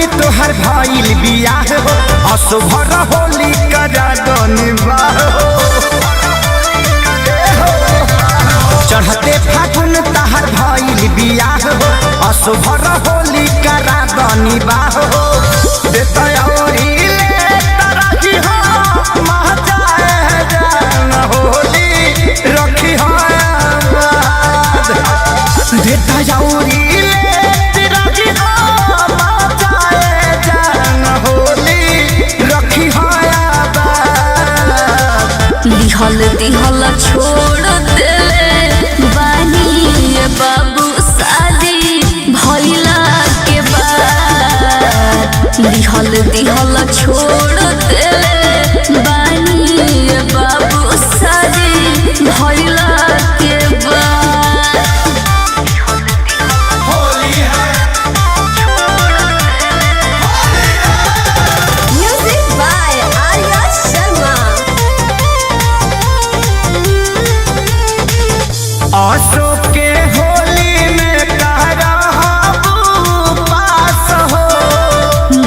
धनी तोहर भइल बियाह हो असुभर होली करा दनिबा चढ़ते फागुन तहर भइल बियाह हो असुभर होली करा दनिबा हो देता औरी ले तरही हो महजाए जान होली रखी हो आबाद देता औरी दिहल दिहल छोड़ देले बानी बाबू शादी भइला के बाद दिहल दिहल छोड़ देले बानी बाबू शादी भइला के बाद होली है म्यूजिक बाय आर्या शर्मा अशोक के होली में पास हो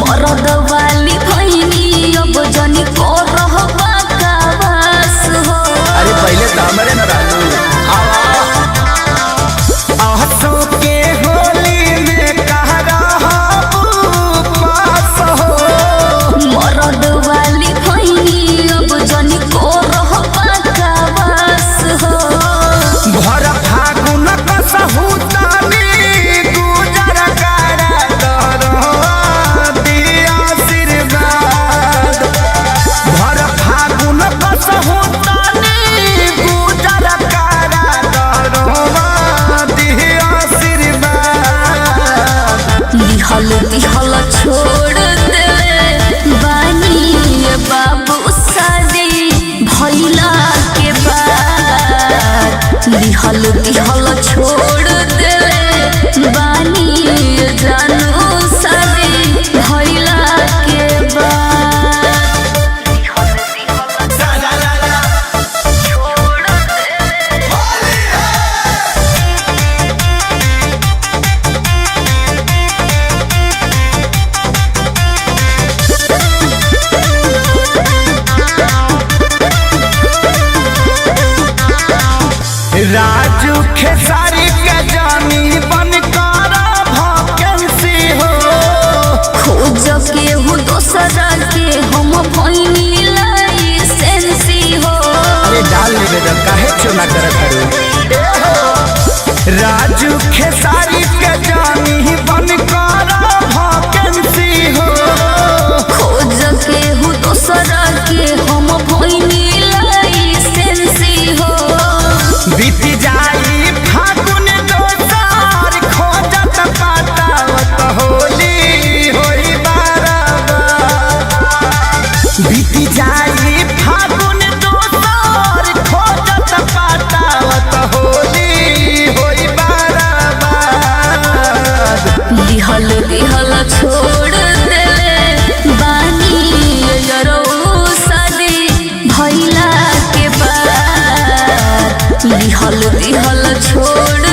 मरद वाली भैनी अब जनी को रहबा कावास हो अरे पहले तो हमारे न राजू अशोक के होली में पास हो मरद वाली भैनी अब जनी को रहबा कावास हो भर फागुन कसहुतानी गुजर करा दिया आशीर्वाद भर फागुन कसहुतानी गुजर करा दिया आशीर्वाद दिहल दिहल छोड़ देले बानी बाबू शादी भइला के बाद दिहल दिहल छोड़ देले बानी जानू शादी भइला के बाद दिहल दिहल छोड़ राजू खेसारी के जानी बन कर भकेंसी हो खोज के हूँ दोसरा के हम भइनी लाइसेंसी हो अरे डाल लेबे त काहे चुना करत हरो राजू खेसारी के जानी बन कर भकेंसी हो खोज के हूँ दोसरा के हम भइनी लाइसेंसी हो बीत जाई फागुन दोसार खोजत पातावत होली होई बाराबार बीत जाई फागुन दोसार खोजत पातावत होली होई बाराबार दिहल दिहल छोड़ देले बानी जरो शादी भइला के बाद दिहल दिहल छोड़